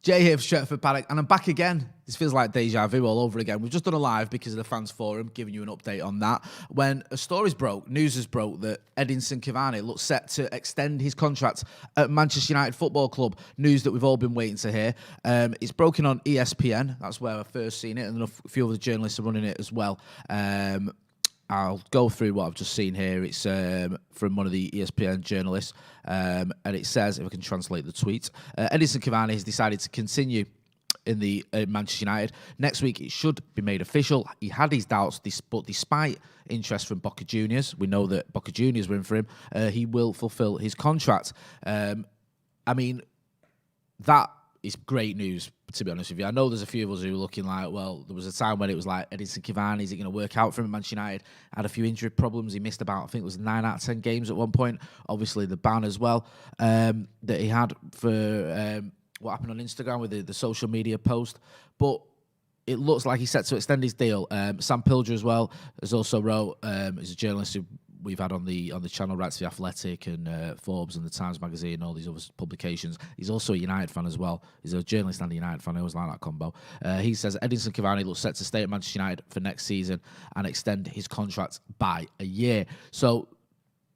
Jay here for Stretford, Paddock, and I'm back again. This feels like deja vu all over again. We've just done a live because of the fans forum, giving you an update on that. When a story's broke, news has broke that Edi Cavani looks set to extend his contract at Manchester United Football Club. News that we've all been waiting to hear. It's broken on ESPN. That's where I first seen it, and a few other journalists are running it as well. I'll go through what I've just seen here. It's from one of the ESPN journalists, and it says, if I can translate the tweet, Edi Cavani has decided to continue in the Manchester United. Next week, it should be made official. He had his doubts, but despite interest from Boca Juniors, we know that Boca Juniors were in for him, he will fulfill his contract. I mean, that is great news, to be honest with you. I know there's a few of us who are looking like, well, there was a time when it was like, Edi Cavani, is it going to work out for him at Manchester United? Had a few injury problems. He missed about, I think it was 9 out of 10 games at one point. Obviously, the ban as well that he had for what happened on Instagram with the social media post. But it looks like he's set to extend his deal. Sam Pilger as well has also wrote, he's a journalist who we've had on the channel, writes for The Athletic and Forbes and the Times Magazine and all these other publications. He's also a United fan as well. He's a journalist and a United fan. I always like that combo. He says Edi Cavani looks set to stay at Manchester United for next season and extend his contract by a year. So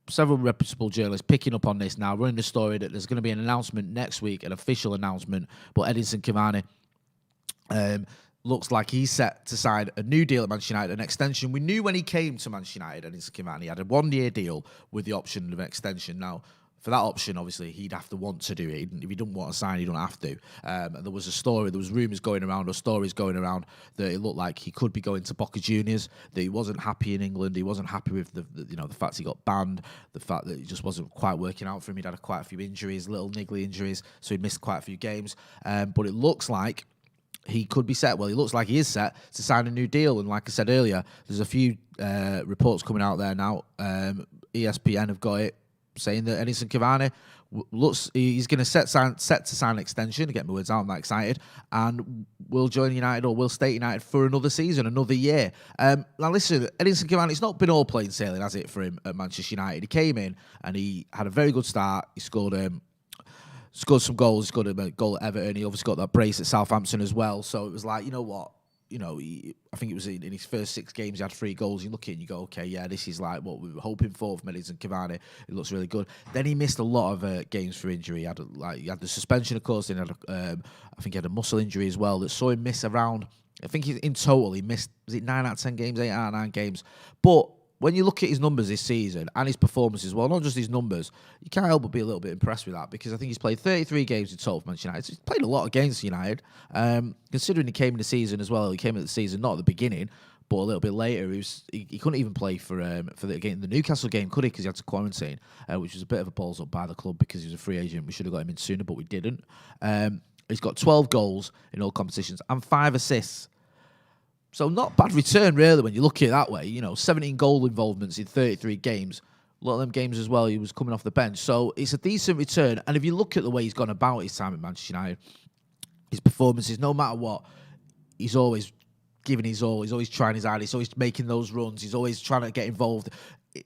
several reputable journalists picking up on this now, running the story that there's going to be an announcement next week, an official announcement, but Edi Cavani looks like he's set to sign a new deal at Manchester United, an extension. We knew when he came to Manchester United, Edi Cavani had a one-year deal with the option of an extension. Now, for that option, obviously, he'd have to want to do it. If he didn't want to sign, he don't have to. And there was a story, there was rumours going around, or stories going around, that it looked like he could be going to Boca Juniors, that he wasn't happy in England, he wasn't happy with the fact he got banned, the fact that it just wasn't quite working out for him. He'd had quite a few injuries, little niggly injuries, so he'd missed quite a few games. But it looks like he could be set. Well, he looks like he is set to sign a new deal. And like I said earlier, there's a few reports coming out there now. ESPN have got it saying that Edi Cavani looks, he's going to set to sign an extension, to get my words out, I'm that excited, and will join United, or will stay at United for another season, another year. Now listen, Edi Cavani, it's not been all plain sailing, has it, for him at Manchester United? He came in and he had a very good start. He scored some goals. He scored a goal at Everton. He obviously got that brace at Southampton as well. So it was like, you know what? I think it was in his first 6 games, he had 3 goals. You look at it and you go, okay, yeah, this is like what we were hoping for from Edi Cavani. It looks really good. Then he missed a lot of games for injury. He had the suspension, of course. Then I think he had a muscle injury as well that saw him miss around. I think in total he missed, was it 9 out of 10 games, 8 out of 9 games. But when you look at his numbers this season and his performances as well, not just his numbers, you can't help but be a little bit impressed with that, because I think he's played 33 games in total for Manchester United. So he's played a lot of games for United. Considering he came in the season as well, he came in the season not at the beginning, but a little bit later. He couldn't even play for the Newcastle game, could he? Because he had to quarantine, which was a bit of a balls up by the club because he was a free agent. We should have got him in sooner, but we didn't. He's got 12 goals in all competitions and 5 assists. So not bad return, really, when you look at it that way. 17 goal involvements in 33 games. A lot of them games as well, he was coming off the bench. So it's a decent return. And if you look at the way he's gone about his time at Manchester United, his performances, no matter what, he's always giving his all. He's always trying his hardest. He's always making those runs. He's always trying to get involved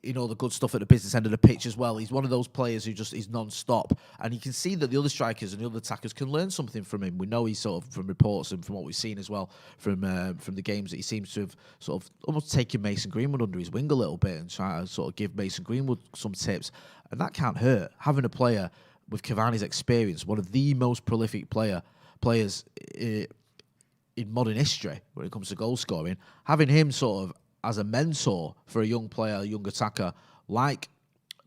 in all the good stuff at the business end of the pitch as well. He's one of those players who just is non-stop. And you can see that the other strikers and the other attackers can learn something from him. We know he's sort of, from reports and from what we've seen as well, from the games, that he seems to have sort of almost taken Mason Greenwood under his wing a little bit and try to sort of give Mason Greenwood some tips. And that can't hurt. Having a player with Cavani's experience, one of the most prolific players in modern history when it comes to goal scoring, having him sort of as a mentor for a young player, a young attacker like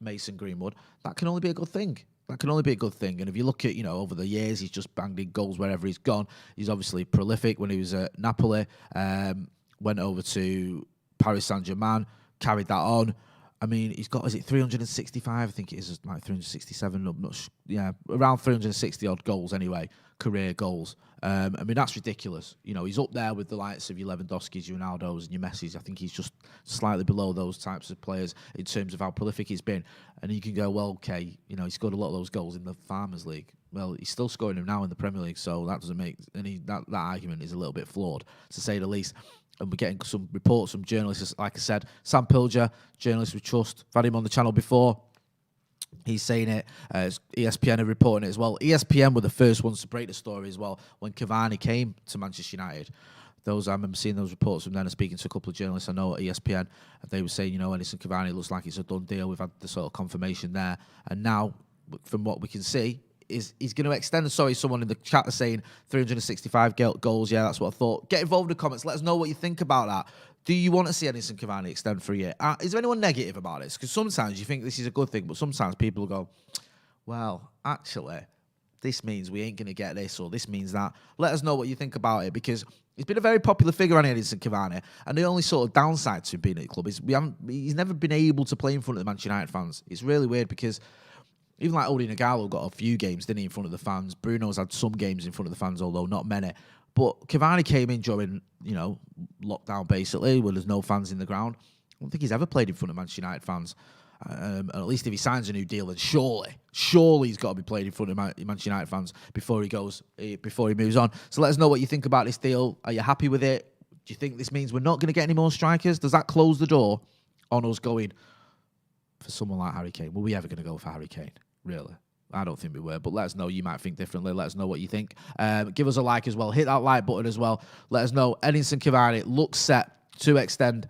Mason Greenwood, that can only be a good thing. That can only be a good thing. And if you look at, over the years, he's just banged in goals wherever he's gone. He's obviously prolific. When he was at Napoli, went over to Paris Saint-Germain, carried that on. I mean, he's got, is it 365? I think it is like 367. Around 360 odd goals anyway, career goals. I mean, that's ridiculous. He's up there with the likes of your Lewandowski's, your Ronaldo's, and your Messi's. I think he's just slightly below those types of players in terms of how prolific he's been. And you can go, well, okay, he scored a lot of those goals in the Farmers League. Well, he's still scoring them now in the Premier League, so that doesn't make any, that argument is a little bit flawed, to say the least. And we're getting some reports from journalists, like I said, Sam Pilger, journalist we trust. I've had him on the channel before. He's saying it. ESPN are reporting it as well. ESPN were the first ones to break the story as well when Cavani came to Manchester United. I remember seeing those reports from then and speaking to a couple of journalists I know at ESPN. And they were saying, Edinson Cavani looks like it's a done deal. We've had the sort of confirmation there. And now, from what we can see, he's going to extend. Sorry, someone in the chat is saying 365 goals. Yeah, that's what I thought. Get involved in the comments. Let us know what you think about that. Do you want to see Edinson Cavani extend for a year? Is there anyone negative about this? Because sometimes you think this is a good thing, but sometimes people go, well, actually, this means we ain't going to get this, or this means that. Let us know what you think about it, because he's been a very popular figure on Edinson Cavani, and the only sort of downside to him being at the club is he's never been able to play in front of the Manchester United fans. It's really weird, because even like Odi Nagalo got a few games, didn't he, in front of the fans. Bruno's had some games in front of the fans, although not many. But Cavani came in during, lockdown, basically, where there's no fans in the ground. I don't think he's ever played in front of Manchester United fans. At least if he signs a new deal, then surely he's got to be played in front of Manchester United fans before he moves on. So let us know what you think about this deal. Are you happy with it? Do you think this means we're not going to get any more strikers? Does that close the door on us going for someone like Harry Kane? Were we ever going to go for Harry Kane? Really? I don't think we were, but let us know. You might think differently. Let us know what you think. Give us a like as well. Hit that like button as well. Let us know. Edinson Cavani looks set to extend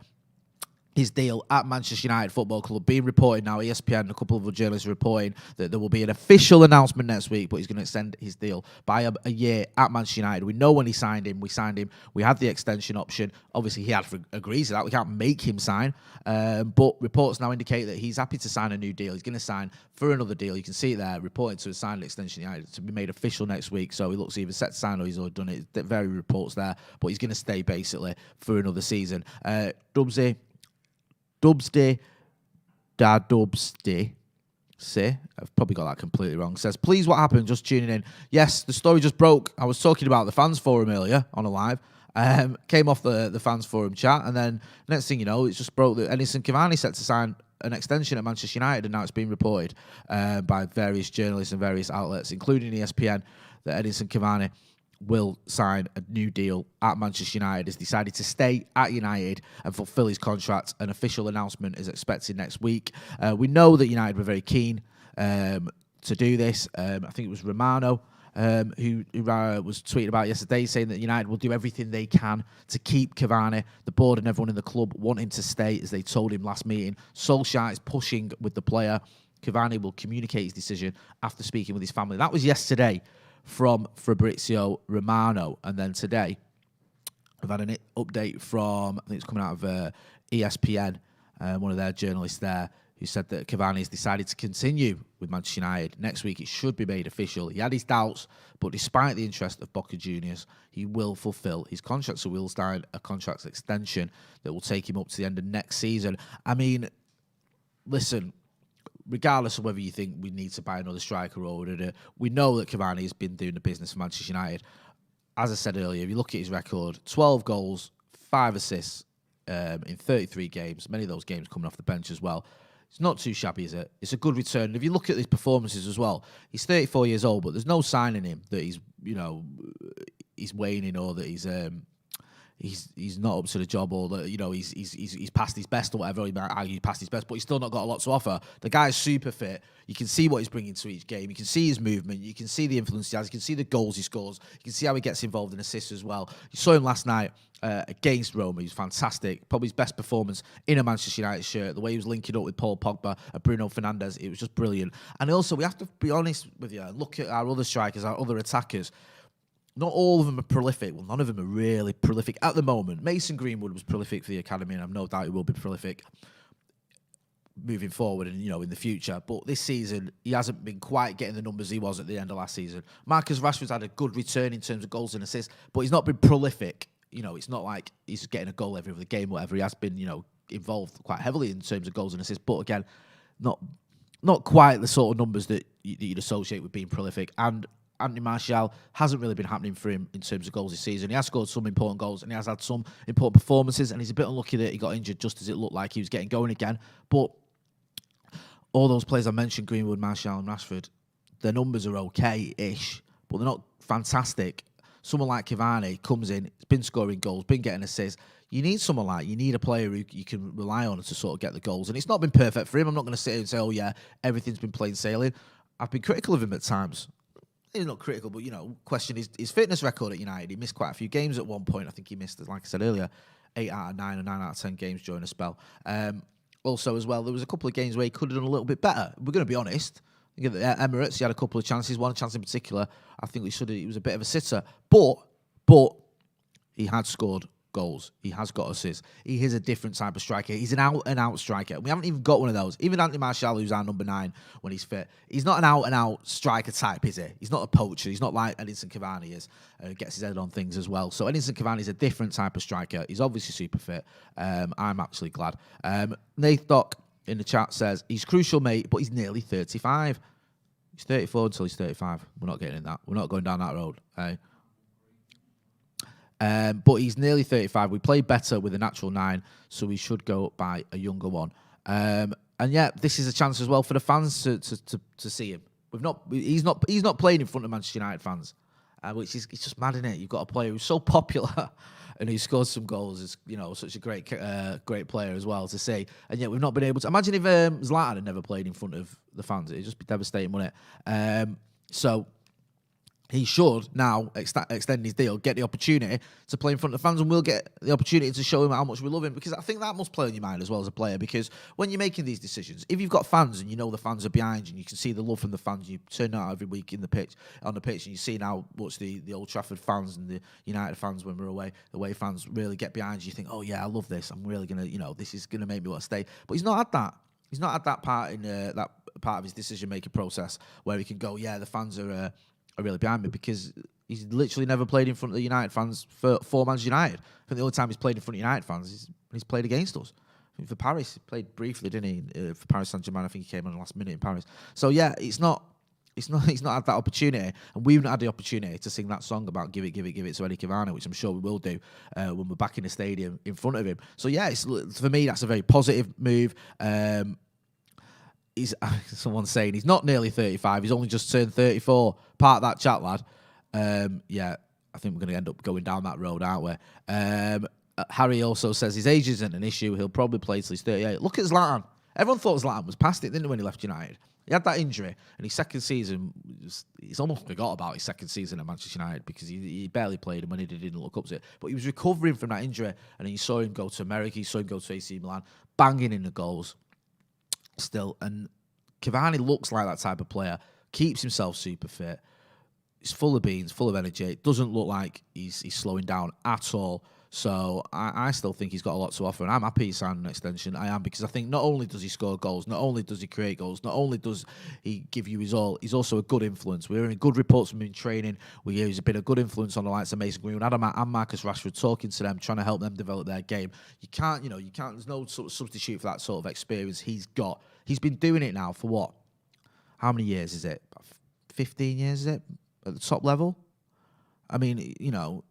his deal at Manchester United Football Club. Being reported now, ESPN and a couple of other journalists are reporting that there will be an official announcement next week, but he's going to extend his deal by a year at Manchester United. We know when he signed him. We signed him. We had the extension option. Obviously, he had to agree to that. We can't make him sign. But reports now indicate that he's happy to sign a new deal. He's going to sign for another deal. You can see it there, reported to a signed extension United to be made official next week. So he looks either set to sign or he's already done it. Very reports there. But he's going to stay, basically, for another season. Dubsday, I've probably got that completely wrong. Says, please, what happened? Just tuning in. Yes, the story just broke. I was talking about the fans forum earlier on a live. Came off the fans forum chat, and then next thing you know, it's just broke that Edinson Cavani set to sign an extension at Manchester United, and now it's been reported by various journalists and various outlets, including ESPN, that Edinson Cavani will sign a new deal at Manchester United. Has decided to stay at United and fulfill his contract. An official announcement is expected next week. We know that United were very keen to do this. I think it was Romano who was tweeting about yesterday, saying that United will do everything they can to keep Cavani. The board and everyone in the club want him to stay, as they told him last meeting. Solskjaer is pushing with the player. Cavani will communicate his decision after speaking with his family. That was yesterday from Fabrizio Romano. And then today, I've had an update from, I think it's coming out of ESPN, one of their journalists there, who said that Cavani has decided to continue with Manchester United. Next week, it should be made official. He had his doubts, but despite the interest of Boca Juniors, he will fulfill his contract. So we'll sign a contract extension that will take him up to the end of next season. I mean, listen, regardless of whether you think we need to buy another striker or whatever, we know that Cavani has been doing the business for Manchester United. As I said earlier, if you look at his record, 12 goals, 5 assists in 33 games, many of those games coming off the bench as well. It's not too shabby, is it? It's a good return. If you look at his performances as well, he's 34 years old, but there's no sign in him that he's waning or that he's not up to the job, or that he's past his best or whatever. He might argue past his best, but he's still not got a lot to offer. The guy's super fit. You can see what he's bringing to each game. You can see his movement. You can see the influence he has. You can see the goals he scores. You can see how he gets involved in assists as well. You saw him last night against Roma. He was fantastic. Probably his best performance in a Manchester United shirt. The way he was linking up with Paul Pogba and Bruno Fernandes, it was just brilliant. And also, we have to be honest with you. Look at our other strikers, our other attackers. Not all of them are prolific. Well, none of them are really prolific at the moment. Mason Greenwood was prolific for the academy, and I've no doubt he will be prolific moving forward and, in the future. But this season, he hasn't been quite getting the numbers he was at the end of last season. Marcus Rashford's had a good return in terms of goals and assists, but he's not been prolific. It's not like he's getting a goal every other game, whatever. He has been, involved quite heavily in terms of goals and assists, but again, not quite the sort of numbers that you'd associate with being prolific. And Anthony Martial hasn't really been happening for him in terms of goals this season. He has scored some important goals and he has had some important performances, and he's a bit unlucky that he got injured just as it looked like he was getting going again. But all those players I mentioned, Greenwood, Martial and Rashford, their numbers are okay-ish, but they're not fantastic. someone like Cavani comes in, has been scoring goals, been getting assists. You need someone like, you need a player who you can rely on to sort of get the goals. And it's not been perfect for him. I'm not going to sit here and say, oh yeah, everything's been plain sailing. I've been critical of him at times. He's not critical, but, question his fitness record at United. He missed quite a few games at one point. I think he missed, like I said earlier, 8 out of 9 or 9 out of 10 games during a spell. Also, as well, there was a couple of games where he could have done a little bit better. We're going to be honest. I think at the Emirates, he had a couple of chances. One chance in particular, I think he was a bit of a sitter. But he had scored goals. He has got assists. He is a different type of striker. He's an out-and-out striker. We haven't even got one of those. Even Anthony Martial, who's our number 9 when he's fit, he's not an out-and-out striker type, is he? He's not a poacher. He's not like Edinson Cavani is. Gets his head on things as well. So Edinson Cavani is a different type of striker. He's obviously super fit. I'm actually glad. Nath Doc in the chat says, he's crucial, mate, but he's nearly 35. He's 34 until he's 35. We're not getting in that. We're not going down that road. But he's nearly 35. We play better with a natural 9, so we should go by a younger one. And yeah, this is a chance as well for the fans to see him. He's not playing in front of Manchester United fans, which is, it's just mad, isn't it? You've got a player who's so popular and who scored some goals. Is such a great player as well to see. And yet we've not been able to. Imagine if Zlatan had never played in front of the fans. It'd just be devastating, wouldn't it? So he should now extend his deal, get the opportunity to play in front of the fans, and we'll get the opportunity to show him how much we love him, because I think that must play on your mind as well as a player, because when you're making these decisions, if you've got fans and you know the fans are behind you and you can see the love from the fans, you turn out every week on the pitch and you see now what's the Old Trafford fans and the United fans when we're away, the way fans really get behind you, think, oh yeah, I love this, I'm really going to, this is going to make me want to stay. But he's not had that. He's not had that part in that part of his decision-making process where he can go, yeah, the fans are really behind me, because he's literally never played in front of the United fans for Manchester United. I think the only time he's played in front of United fans is when he's played against us. I think for Paris, he played briefly, didn't he? For Paris Saint-Germain, I think he came on the last minute in Paris. So yeah, he's not had that opportunity, and we've not had the opportunity to sing that song about give it to Edi Cavani, which I'm sure we will do when we're back in the stadium in front of him. So yeah, for me, that's a very positive move. Someone's saying he's not nearly 35, he's only just turned 34. Part of that chat, lad. Yeah, I think we're going to end up going down that road, aren't we? Harry also says his age isn't an issue. He'll probably play till he's 38. Look at Zlatan. Everyone thought Zlatan was past it, didn't they, when he left United? He had that injury, and his second season, he's almost forgot about his second season at Manchester United, because he barely played, and when he didn't look up to it. But he was recovering from that injury, and then you saw him go to America, you saw him go to AC Milan, banging in the goals still. And Cavani looks like that type of player, keeps himself super fit, he's full of beans, full of energy. It doesn't look like he's slowing down at all. So I still think he's got a lot to offer, and I'm happy he signed an extension. I am, because I think not only does he score goals, not only does he create goals, not only does he give you his all, he's also a good influence. We're hearing good reports from him in training. He's been a good influence on the likes of Mason Greenwood, Adam and Marcus Rashford, talking to them, trying to help them develop their game. You can't, there's no sort of substitute for that sort of experience he's got. He's been doing it now for what? How many years is it? 15 years, is it? At the top level? I mean,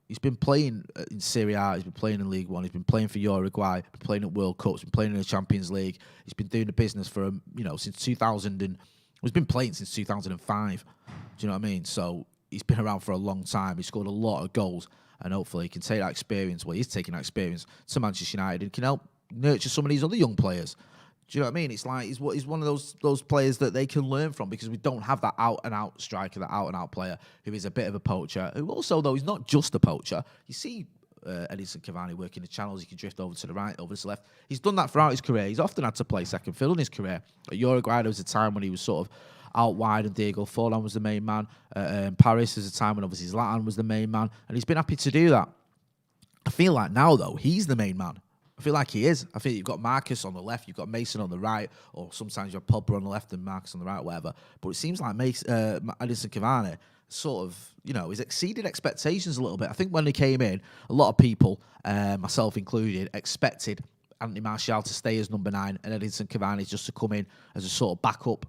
he's been playing in Serie A, he's been playing in League One, he's been playing for Uruguay, been playing at World Cups, been playing in the Champions League. He's been doing the business for, since 2000, and he's been playing since 2005. Do you know what I mean? So he's been around for a long time. He's scored a lot of goals, and hopefully he can take that experience, he's taking that experience to Manchester United and can help nurture some of these other young players. Do you know what I mean? It's like he's one of those players that they can learn from, because we don't have that out-and-out striker, that out-and-out player who is a bit of a poacher, who also, though, he's not just a poacher. You see Edinson Cavani working the channels. He can drift over to the right, over to the left. He's done that throughout his career. He's often had to play second fiddle in his career. At Uruguay, there was a time when he was sort of out wide and Diego Forlan was the main man. Paris, there's a time when obviously Zlatan was the main man, and he's been happy to do that. I feel like now, though, he's the main man. I feel like he is. I think you've got Marcus on the left, you've got Mason on the right, or sometimes you have Pogba on the left and Marcus on the right, whatever. But it seems like Edinson Cavani sort of, he's exceeded expectations a little bit. I think when he came in, a lot of people, myself included, expected Anthony Martial to stay as number 9 and Edinson Cavani just to come in as a sort of backup.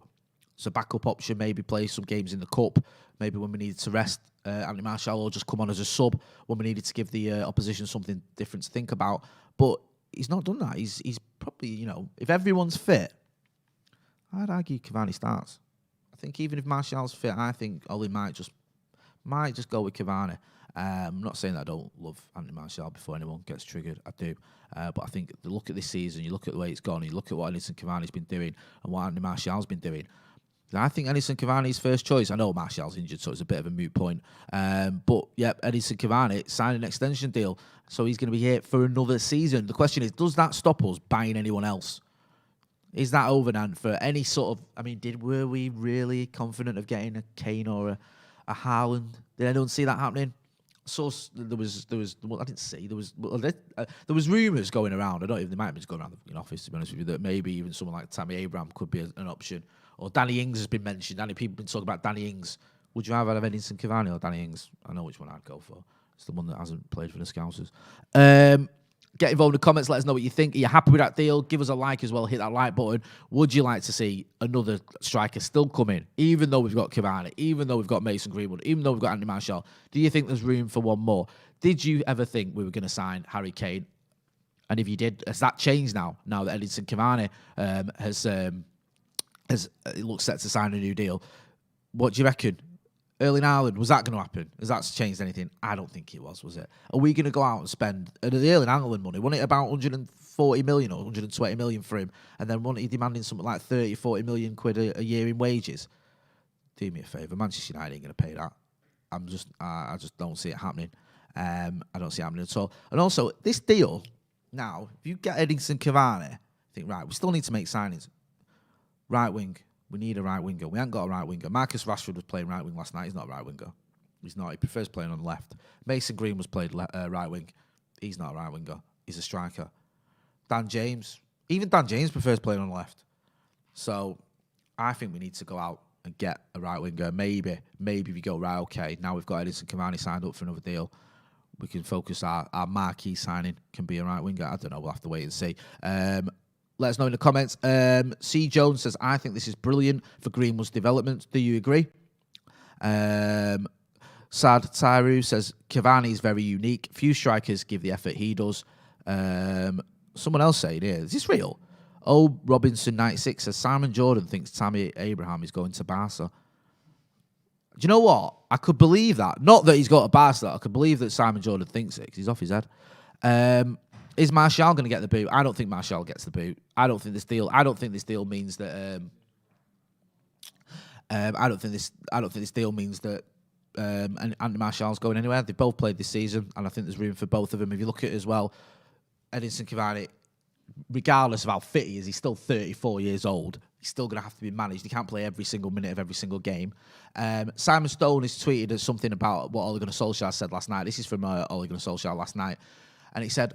It's a backup option, maybe play some games in the Cup, maybe when we needed to rest Anthony Martial, or just come on as a sub when we needed to give the opposition something different to think about. But he's not done that. He's probably, if everyone's fit, I'd argue Cavani starts. I think even if Martial's fit, I think Oli might just go with Cavani. I'm not saying that I don't love Anthony Martial before anyone gets triggered. I do. But I think the look at this season, you look at the way it's gone, you look at what Edinson Cavani's been doing and what Anthony Martial's been doing. I think Edinson Cavani's first choice. I know Martial's injured, so it's a bit of a moot point. But, yeah, Edinson Cavani signed an extension deal, so he's going to be here for another season. The question is, does that stop us buying anyone else? Is that over now for any sort of... I mean, were we really confident of getting a Kane or a Haaland? Did anyone see that happening? So there was well, I didn't see, there was rumours going around. I don't even, they might have been going around the office, to be honest with you, that maybe even someone like Tammy Abraham could be an option. Or Danny Ings has been mentioned. People have been talking about Danny Ings. Would you rather have Edinson Cavani or Danny Ings? I know which one I'd go for. It's the one that hasn't played for the Scousers. Get involved in the comments. Let us know what you think. Are you happy with that deal? Give us a like as well. Hit that like button. Would you like to see another striker still come in, even though we've got Cavani, even though we've got Mason Greenwood, even though we've got Anthony Martial? Do you think there's room for one more? Did you ever think we were going to sign Harry Kane? And if you did, has that changed now? Now that Edinson Cavani it looks set to sign a new deal. What do you reckon? Erling Haaland, was that going to happen? Has that changed anything? I don't think it was it? Are we going to go out and spend the Erling Haaland money? Wasn't it about 140 million or 120 million for him? And then wasn't he demanding something like 30, 40 million quid a year in wages? Do me a favour, Manchester United ain't going to pay that. I just don't see it happening. I don't see it happening at all. And also, this deal, now, if you get Edinson Cavani, think, right, we still need to make signings. Right wing. We need a right winger. We haven't got a right winger. Marcus Rashford was playing right wing last night. He's not a right winger. He's not. He prefers playing on the left. Mason Green was played right wing. He's not a right winger. He's a striker. Dan James. Even Dan James prefers playing on the left. So I think we need to go out and get a right winger. Maybe we go, right, okay, now we've got Edinson Cavani signed up for another deal. We can focus our marquee signing can be a right winger. I don't know. We'll have to wait and see. Let us know in the comments. C. Jones says, I think this is brilliant for Greenwood's development. Do you agree? Sad Tyru says, Cavani is very unique. Few strikers give the effort he does. Someone else saying here, is this real? Oh, Robinson 96 says, Simon Jordan thinks Tammy Abraham is going to Barca. Do you know what? I could believe that. Not that he's got a Barca. I could believe that Simon Jordan thinks it because he's off his head. Is Martial going to get the boot? I don't think Martial gets the boot. I don't think this deal means that. I don't think this deal means that. Anthony Martial's going anywhere. They both played this season, and I think there's room for both of them. If you look at it as well, Edinson Cavani, regardless of how fit he is, he's still 34 years old. He's still going to have to be managed. He can't play every single minute of every single game. Simon Stone has tweeted something about what Ole Gunnar Solskjaer said last night. This is from Ole Gunnar Solskjaer last night. And he said,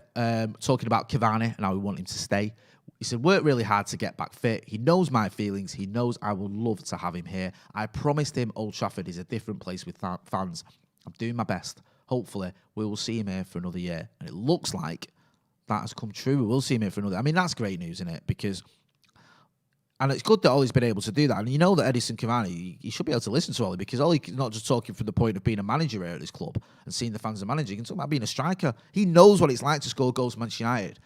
talking about Cavani and how we want him to stay, he said, work really hard to get back fit. He knows my feelings. He knows I would love to have him here. I promised him Old Trafford is a different place with fans. I'm doing my best. Hopefully, we will see him here for another year. And it looks like that has come true. We will see him here for another. I mean, that's great news, isn't it? Because, and it's good that Ollie's been able to do that. And you know that Edinson Cavani, you should be able to listen to Ollie because Ollie's not just talking from the point of being a manager here at this club and seeing the fans as a manager. He can talk about being a striker. He knows what it's like to score goals for Manchester United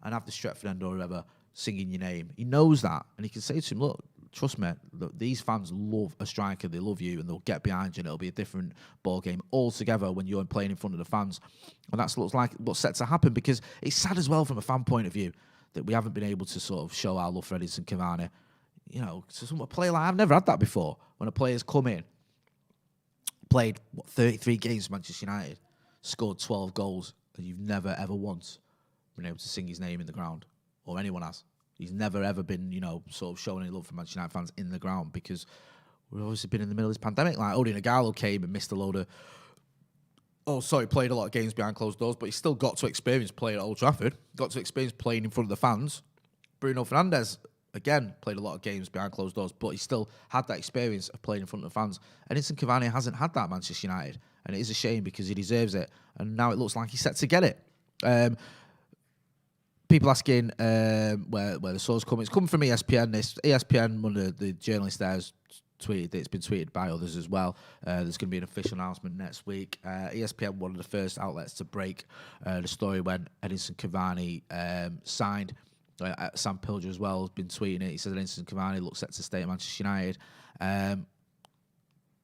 and have the Stretford end or whoever singing your name. He knows that. And he can say to him, look, trust me, these fans love a striker. They love you and they'll get behind you and it'll be a different ball game altogether when you're playing in front of the fans. And that's looks like what's set to happen because it's sad as well from a fan point of view that we haven't been able to sort of show our love for Edinson Cavani. You know, so a player like I've never had that before. When a player's come in, played 33 games for Manchester United, scored 12 goals, and you've never ever once been able to sing his name in the ground, or anyone has. He's never ever been, you know, sort of showing any love for Manchester United fans in the ground because we've obviously been in the middle of this pandemic. Like Odi Nagalo came and missed a load of. Played a lot of games behind closed doors, but he still got to experience playing at Old Trafford. Got to experience playing in front of the fans. Bruno Fernandes. Again, played a lot of games behind closed doors, but he still had that experience of playing in front of the fans. And Edinson Cavani hasn't had that at Manchester United. And it is a shame because he deserves it. And now it looks like he's set to get it. People asking where the source comes. It's coming from ESPN. ESPN, one of the journalists there, has tweeted. It's been tweeted by others as well. There's going to be an official announcement next week. ESPN, one of the first outlets to break the story when Edinson Cavani signed. Sam Pilger as well has been tweeting it. He said Edinson Cavani looks set to stay at Manchester United.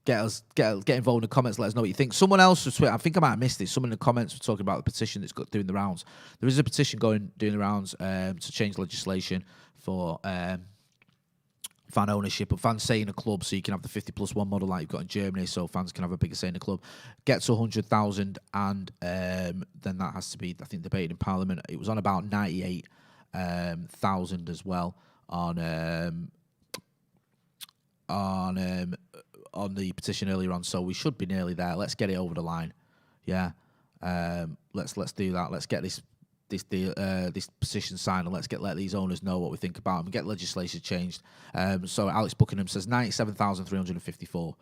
get involved in the comments. Let us know what you think. Someone else was tweeting. I think I might have missed it. Someone in the comments were talking about the petition that's doing the rounds. There is a petition doing the rounds to change legislation for fan ownership, but fans say in a club, so you can have the 50+1 model like you've got in Germany, so fans can have a bigger say in the club. Get to 100,000, and then that has to be, I think, debated in Parliament. It was on about 98,000 as well on the petition earlier on, so we should be nearly there. Let's get it over the line. Yeah, let's do that. Let's get this petition signed, and let's let these owners know what we think about them and get legislation changed. So Alex Buckingham says 97,354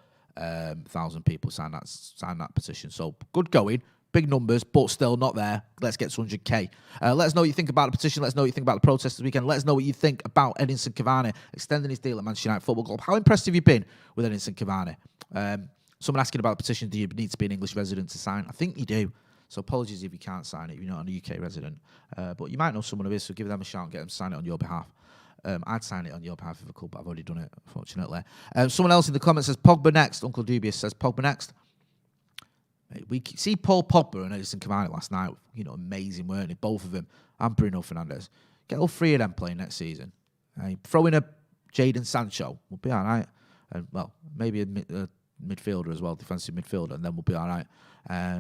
thousand people signed that petition. So good going. Big numbers, but still not there. Let's get to 100k. Let us know what you think about the petition. Let us know what you think about the protest this weekend. Let us know what you think about Edinson Cavani extending his deal at Manchester United Football Club. How impressed have you been with Edinson Cavani? Someone asking about the petition, do you need to be an English resident to sign? I think you do. So apologies if you can't sign it, if you're not a UK resident. But you might know someone who is, so give them a shout and get them to sign it on your behalf. I'd sign it on your behalf if I could, but I've already done it, unfortunately. Someone else in the comments says, Pogba next. Uncle Dubious says, Pogba next. We see Paul Pogba and Edinson Cavani last night. Amazing, weren't they? Both of them. And Bruno Fernandes. Get all three of them playing next season. Throw in a Jadon Sancho. We'll be all right. And, well, maybe a midfielder as well, defensive midfielder, and then we'll be all right.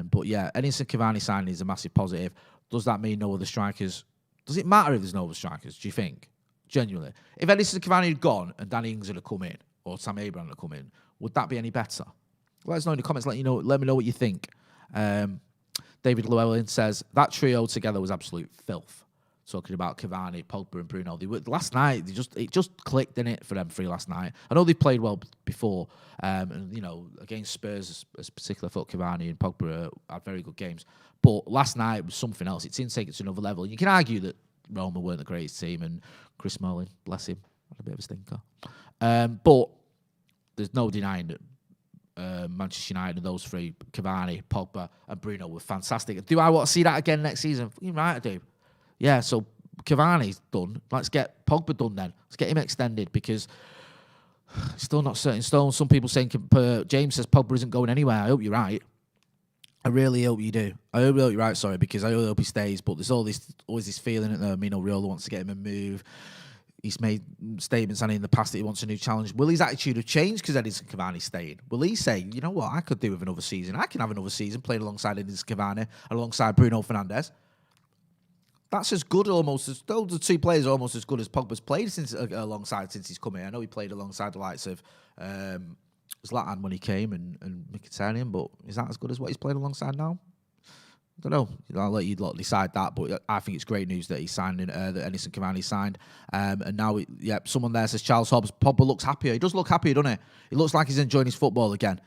But, yeah, Edinson Cavani signing is a massive positive. Does that mean no other strikers? Does it matter if there's no other strikers, do you think? Genuinely. If Edinson Cavani had gone and Danny Ings had come in, or Sam Abraham had come in, would that be any better? Let us know in the comments. Let me know what you think. David Llewellyn says that trio together was absolute filth. Talking about Cavani, Pogba, and Bruno. Last night it just clicked in it for them three last night. I know they played well before, and against Spurs, as particular, I thought Cavani and Pogba had very good games. But last night was something else. It seemed to take it to another level. You can argue that Roma weren't the greatest team, and Chris Smalling, bless him, had a bit of a stinker. But there's no denying that. Manchester United and those three, Cavani, Pogba, and Bruno, were fantastic. Do I want to see that again next season? You right, I do. Yeah, so Cavani's done. Let's get Pogba done then. Let's get him extended because it's still not set in stone. Some people saying, James says Pogba isn't going anywhere. I hope you're right. I really hope you do. I hope you're right, sorry, because I really hope he stays. But there's always this feeling that Mino Raiola wants to get him a move. He's made statements in the past that he wants a new challenge. Will his attitude have changed because Edinson Cavani's staying? Will he say, you know what, I could do with another season. I can have another season playing alongside Edinson Cavani, alongside Bruno Fernandes. That's as good almost as, those are two players almost as good as Pogba's played alongside since he's come here. I know he played alongside the likes of Zlatan when he came and Mkhitaryan, but is that as good as what he's played alongside now? I don't know. I'll let you lot decide that, but I think it's great news that he's signing, that Edinson Cavani signed. And now, someone there says Charles Hobbs, Pogba looks happier. He does look happier, doesn't he? He looks like he's enjoying his football again.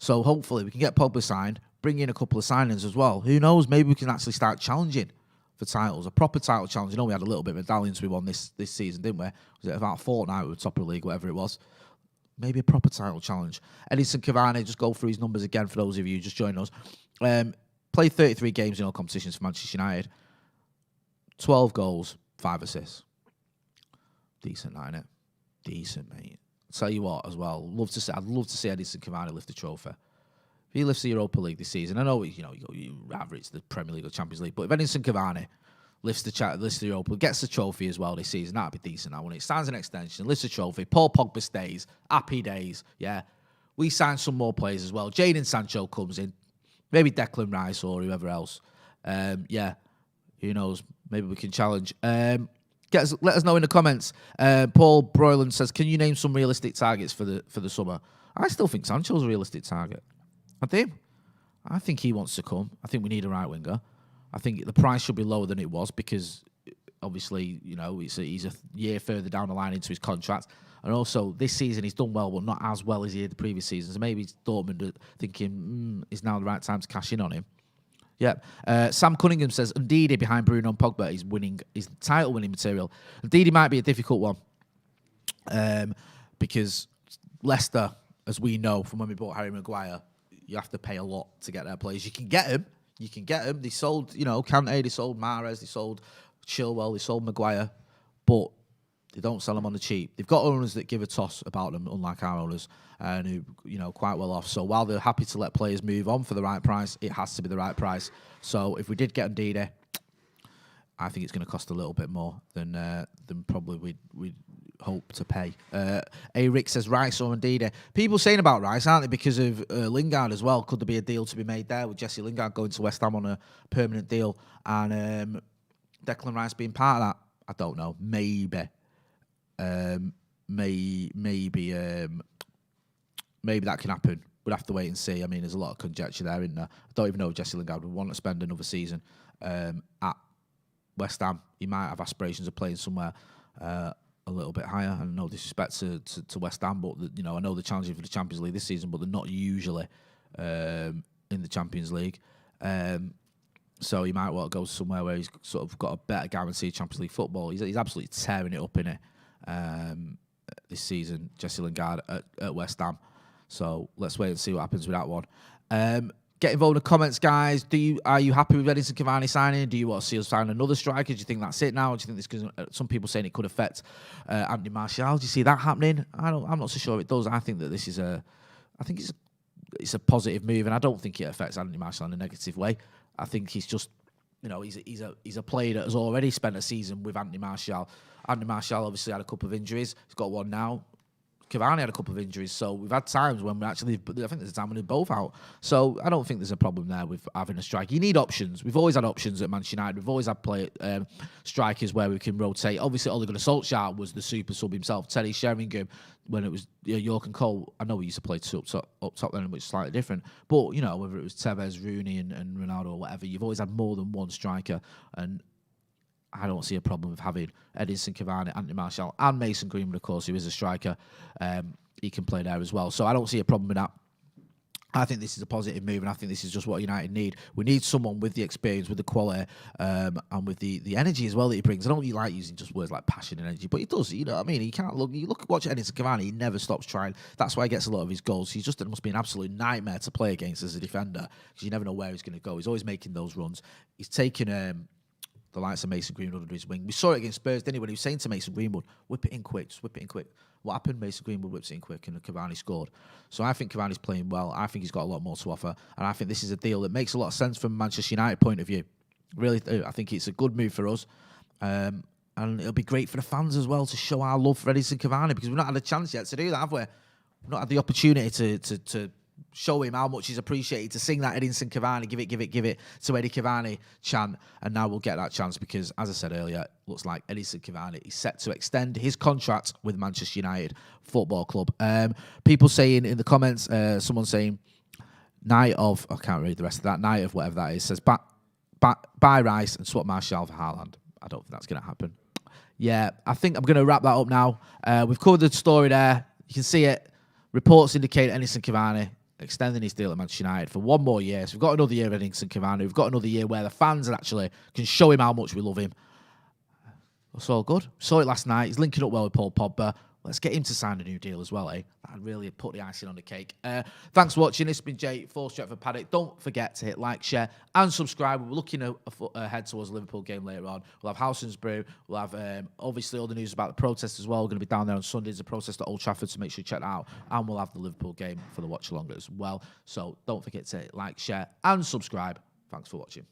So hopefully we can get Pogba signed, bring in a couple of signings as well. Who knows? Maybe we can actually start challenging for titles, a proper title challenge. We had a little bit of medallions we won this season, didn't we? Was it about a fortnight we were top of the league, whatever it was? Maybe a proper title challenge. Edinson Cavani, just go through his numbers again for those of you who just joined us. Played 33 games in all competitions for Manchester United. 12 goals, 5 assists. Decent, ain't it? Decent, mate. I'll tell you what, as well, I'd love to see Edinson Cavani lift the trophy. If he lifts the Europa League this season, I know you rather it's the Premier League or Champions League, but if Edinson Cavani lifts the Europa, gets the trophy as well this season, that'd be decent. Now, when it signs an extension, lifts the trophy, Paul Pogba stays, happy days. Yeah, we sign some more players as well. Jadon Sancho comes in. Maybe Declan Rice or whoever else. Who knows? Maybe we can challenge. Let us know in the comments. Paul Broyland says, "Can you name some realistic targets for the summer?" I still think Sancho's a realistic target. I do. I think he wants to come. I think we need a right winger. I think the price should be lower than it was because obviously he's a year further down the line into his contract. And also, this season he's done well, but not as well as he did the previous seasons. So maybe Dortmund are thinking, is now the right time to cash in on him. Yep. Sam Cunningham says, Ndidi behind Bruno and Pogba is title-winning material. Ndidi might be a difficult one because Leicester, as we know from when we bought Harry Maguire, you have to pay a lot to get their players. You can get them. They sold, Kante, they sold Mahrez, they sold Chilwell, they sold Maguire, but They don't sell them on the cheap. They've got owners that give a toss about them, unlike our owners, and who, quite well off. So while they're happy to let players move on for the right price, it has to be the right price. So if we did get Ndidi, I think it's going to cost a little bit more than probably we'd hope to pay. Rick says Rice or Ndidi. People saying about Rice, aren't they, because of Lingard as well? Could there be a deal to be made there with Jesse Lingard going to West Ham on a permanent deal and Declan Rice being part of that? I don't know. Maybe that can happen. We'd have to wait and see. I mean, there's a lot of conjecture there, isn't there? I don't even know if Jesse Lingard would want to spend another season at West Ham. He might have aspirations of playing somewhere a little bit higher. And no disrespect to West Ham, but I know they're challenging for the Champions League this season, but they're not usually in the Champions League. So he might want to go somewhere where he's sort of got a better guaranteed Champions League football. He's absolutely tearing it up in it this season, Jesse Lingard at West Ham. So let's wait and see what happens with that one. Get involved in the comments, guys. Are you happy with Edinson Cavani signing? Do you want to see us sign another striker? Do you think that's it now? Do you think this? Because some people saying it could affect Anthony Martial. Do you see that happening? I'm not so sure it does. I think that this is it's a positive move, and I don't think it affects Anthony Martial in a negative way. I think he's just, he's a player that has already spent a season with Anthony Martial. Anthony Martial obviously had a couple of injuries. He's got one now. Cavani had a couple of injuries, so we've had times when I think there's a time when they're both out. So I don't think there's a problem there with having a striker. You need options. We've always had options at Manchester United. We've always had strikers where we can rotate. Obviously, Ole Gunnar Solskjaer was the super sub himself. Terry Sheringham, when it was York and Cole, I know we used to play up top then, which is slightly different. But, whether it was Tevez, Rooney and Ronaldo or whatever, you've always had more than one striker. And I don't see a problem with having Edinson Cavani, Anthony Martial, and Mason Greenwood, of course, who is a striker. He can play there as well. So I don't see a problem with that. I think this is a positive move, and I think this is just what United need. We need someone with the experience, with the quality, and with the energy as well that he brings. I don't really like using just words like passion and energy, but he does. You know what I mean? He can't look. You watch Edinson Cavani. He never stops trying. That's why he gets a lot of his goals. It must be an absolute nightmare to play against as a defender because you never know where he's going to go. He's always making those runs. He's taken the likes of Mason Greenwood under his wing. We saw it against Spurs, didn't he, when he was saying to Mason Greenwood, whip it in quick, just whip it in quick. What happened? Mason Greenwood whips it in quick and Cavani scored. So I think Cavani's playing well. I think he's got a lot more to offer. And I think this is a deal that makes a lot of sense from a Manchester United point of view. Really, I think it's a good move for us. And it'll be great for the fans as well to show our love for Edinson Cavani because we've not had a chance yet to do that, have we? We've not had the opportunity to show him how much he's appreciated, to sing that Edinson Cavani, give it to Edi Cavani chant. And now we'll get that chance because, as I said earlier, looks like Edinson Cavani is set to extend his contract with Manchester United Football Club. People saying in the comments, someone saying, night of, I can't read the rest of that, night of whatever that is, says, buy Rice and swap Martial for Haaland. I don't think that's going to happen. Yeah, I think I'm going to wrap that up now. We've covered the story there. You can see it. Reports indicate Edinson Cavani extending his deal at Manchester United for one more year. So we've got another year of Edinson Cavani. We've got another year where the fans actually can show him how much we love him. It's all good. Saw it last night. He's linking up well with Paul Pogba. Let's get him to sign a new deal as well, eh? That'd really put the icing on the cake. Thanks for watching. This has been Jay for Stretford Paddock. Don't forget to hit like, share, and subscribe. We're looking ahead towards the Liverpool game later on. We'll have Howson's Brew. We'll have, obviously, all the news about the protest as well. We're going to be down there on Sunday. There's a protest at Old Trafford, so make sure you check that out. And we'll have the Liverpool game for the watch-along as well. So don't forget to hit like, share, and subscribe. Thanks for watching.